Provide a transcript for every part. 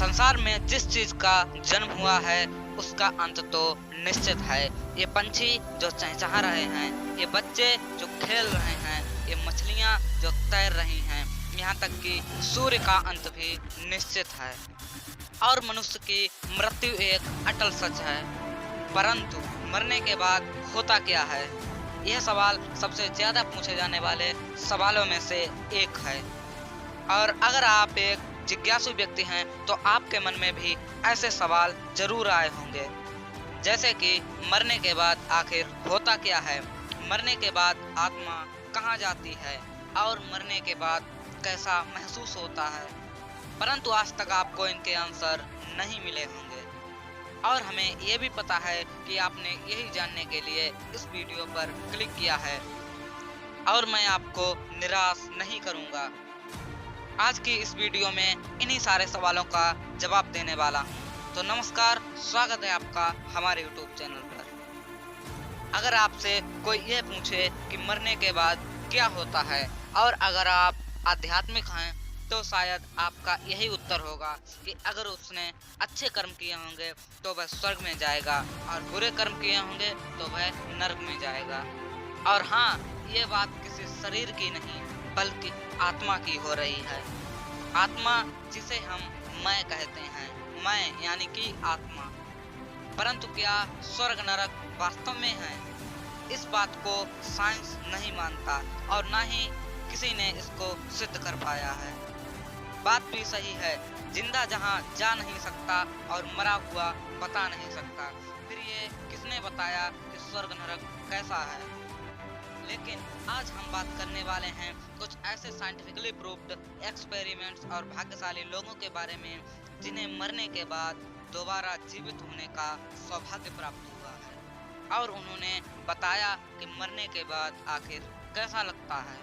संसार में जिस चीज का जन्म हुआ है उसका अंत तो निश्चित है। ये पंछी जो चहचहा रहे हैं, ये बच्चे जो खेल रहे हैं, ये मछलियाँ जो तैर रही हैं, यहाँ तक कि सूर्य का अंत भी निश्चित है और मनुष्य की मृत्यु एक अटल सच है। परंतु मरने के बाद होता क्या है, यह सवाल सबसे ज्यादा पूछे जाने वाले सवालों में से एक है। और अगर आप एक जिज्ञासु व्यक्ति हैं तो आपके मन में भी ऐसे सवाल जरूर आए होंगे, जैसे कि मरने के बाद आखिर होता क्या है, मरने के बाद आत्मा कहाँ जाती है और मरने के बाद कैसा महसूस होता है। परंतु आज तक आपको इनके आंसर नहीं मिले होंगे और हमें ये भी पता है कि आपने यही जानने के लिए इस वीडियो पर क्लिक किया है और मैं आपको निराश नहीं करूँगा। आज की इस वीडियो में इन्हीं सारे सवालों का जवाब देने वाला हूँ। तो नमस्कार, स्वागत है आपका हमारे YouTube चैनल पर। अगर आपसे कोई यह पूछे कि मरने के बाद क्या होता है और अगर आप आध्यात्मिक हैं तो शायद आपका यही उत्तर होगा कि अगर उसने अच्छे कर्म किए होंगे तो वह स्वर्ग में जाएगा और बुरे कर्म किए होंगे तो वह नरक में जाएगा। और हाँ, ये बात किसी शरीर की नहीं बल्कि आत्मा की हो रही है। आत्मा जिसे हम मैं कहते हैं, मैं यानी कि आत्मा। परंतु क्या स्वर्ग नरक वास्तव में है? इस बात को साइंस नहीं मानता और ना ही किसी ने इसको सिद्ध कर पाया है। बात भी सही है, जिंदा जहां जा नहीं सकता और मरा हुआ बता नहीं सकता, फिर ये किसने बताया कि स्वर्ग नरक कैसा है? लेकिन आज हम बात करने वाले हैं कुछ ऐसे साइंटिफिकली प्रूव्ड एक्सपेरिमेंट्स और भाग्यशाली लोगों के बारे में जिन्हें मरने के बाद दोबारा जीवित होने का सौभाग्य प्राप्त हुआ है और उन्होंने बताया कि मरने के बाद आखिर कैसा लगता है।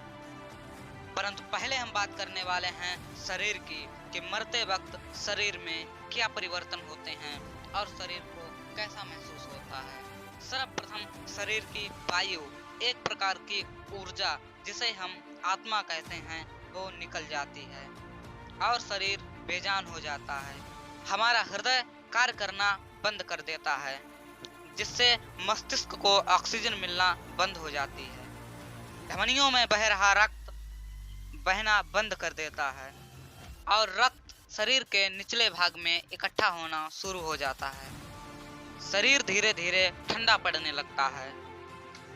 परंतु पहले हम बात करने वाले हैं शरीर की, कि मरते वक्त शरीर में क्या परिवर्तन होते हैं और शरीर को कैसा महसूस होता है। सर्वप्रथम शरीर की वायु, एक प्रकार की ऊर्जा जिसे हम आत्मा कहते हैं, वो निकल जाती है और शरीर बेजान हो जाता है। हमारा हृदय कार्य करना बंद कर देता है, जिससे मस्तिष्क को ऑक्सीजन मिलना बंद हो जाती है। धमनियों में बह रहा रक्त बहना बंद कर देता है और रक्त शरीर के निचले भाग में इकट्ठा होना शुरू हो जाता है। शरीर धीरे धीरे ठंडा पड़ने लगता है।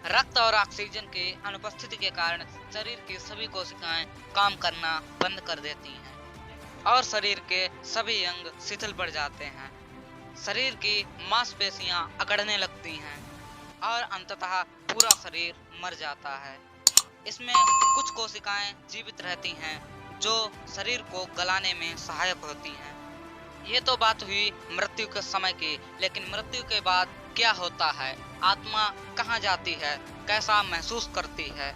रक्त और ऑक्सीजन की अनुपस्थिति के कारण शरीर की सभी कोशिकाएं काम करना बंद कर देती हैं और शरीर के सभी अंग शिथिल पड़ जाते हैं। शरीर की मांसपेशियां अकड़ने लगती हैं और अंततः पूरा शरीर मर जाता है। इसमें कुछ कोशिकाएं जीवित रहती हैं जो शरीर को गलाने में सहायक होती हैं। ये तो बात हुई मृत्यु के समय की, लेकिन मृत्यु के बाद क्या होता है, आत्मा कहाँ जाती है, कैसा महसूस करती है,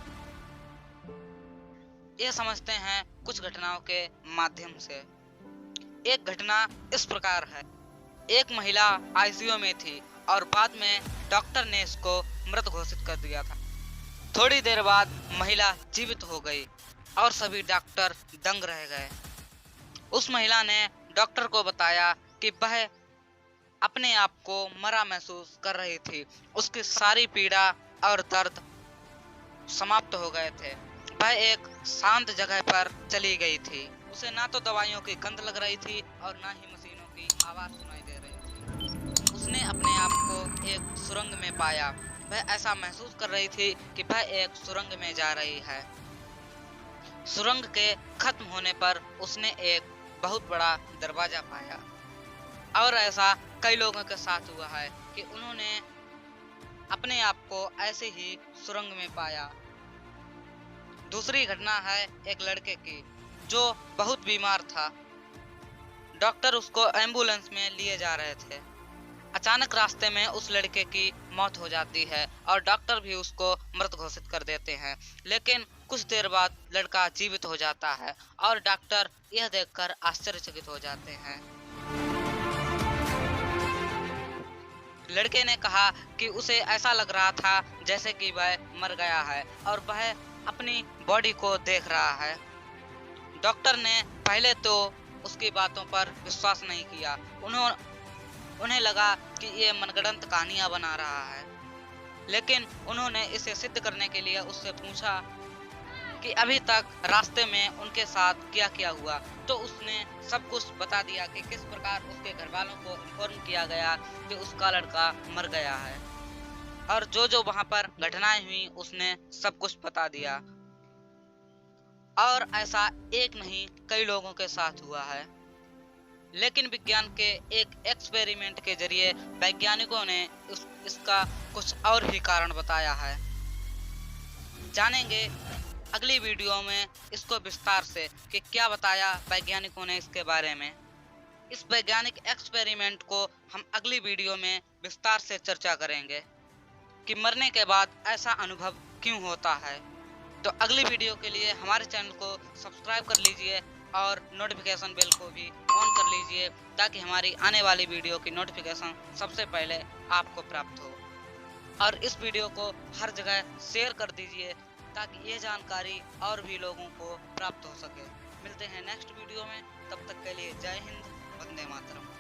ये समझते हैं कुछ घटनाओं के माध्यम से। एक घटना इस प्रकार है। एक महिला आईसीयू में थी और बाद में डॉक्टर ने इसको मृत घोषित कर दिया था। थोड़ी देर बाद महिला जीवित हो गई और सभी डॉक्टर दंग रह गए। उस महिला ने डॉक्टर को बताया कि वह अपने आप को मरा महसूस कर रही थी। उसकी सारी पीड़ा और दर्द समाप्त हो गए थे। वह एक शांत जगह पर चली गई थी। उसे ना तो दवाइयों की गंध लग रही थी और ना ही मशीनों की आवाज सुनाई दे रही थी। उसने अपने आप को एक सुरंग में पाया। वह ऐसा महसूस कर रही थी कि वह एक सुरंग में जा रही है। सुरंग के खत्म होने पर उसने एक बहुत बड़ा दरवाजा पाया और ऐसा कई लोगों के साथ हुआ है कि उन्होंने अपने आप को ऐसे ही सुरंग में पाया। दूसरी घटना है एक लड़के की जो बहुत बीमार था। डॉक्टर उसको एम्बुलेंस में लिए जा रहे थे। अचानक रास्ते में उस लड़के की मौत हो जाती है और डॉक्टर भी उसको मृत घोषित कर देते हैं। लेकिन कुछ देर बाद लड़का जीवित हो जाता है और डॉक्टर यह देखकर आश्चर्यचकित हो जाते हैं। लड़के ने कहा कि उसे ऐसा लग रहा था जैसे कि वह मर गया है और वह अपनी बॉडी को देख रहा है। डॉक्टर ने पहले तो उसकी बातों पर विश्वास नहीं किया। उन्हें लगा कि ये मनगढ़ंत कहानियां बना रहा है, लेकिन उन्होंने इसे सिद्ध करने के लिए उससे पूछा कि अभी तक रास्ते में उनके साथ क्या क्या हुआ। तो उसने सब कुछ बता दिया कि किस प्रकार उसके घर वालों को इन्फॉर्म किया गया कि उसका लड़का मर गया है, और जो जो वहां पर घटनाएं हुई उसने सब कुछ बता दिया। और ऐसा एक नहीं कई लोगों के साथ हुआ है। लेकिन विज्ञान के एक एक्सपेरिमेंट के जरिए वैज्ञानिकों ने इसका कुछ और ही कारण बताया है। जानेंगे अगली वीडियो में इसको विस्तार से कि क्या बताया वैज्ञानिकों ने इसके बारे में। इस वैज्ञानिक एक्सपेरिमेंट को हम अगली वीडियो में विस्तार से चर्चा करेंगे कि मरने के बाद ऐसा अनुभव क्यों होता है। तो अगली वीडियो के लिए हमारे चैनल को सब्सक्राइब कर लीजिए और नोटिफिकेशन बेल को भी ऑन कर लीजिए, ताकि हमारी आने वाली वीडियो की नोटिफिकेशन सबसे पहले आपको प्राप्त हो। और इस वीडियो को हर जगह शेयर कर दीजिए, ताकि ये जानकारी और भी लोगों को प्राप्त हो सके। मिलते हैं नेक्स्ट वीडियो में, तब तक के लिए जय हिंद, वंदे मातरम।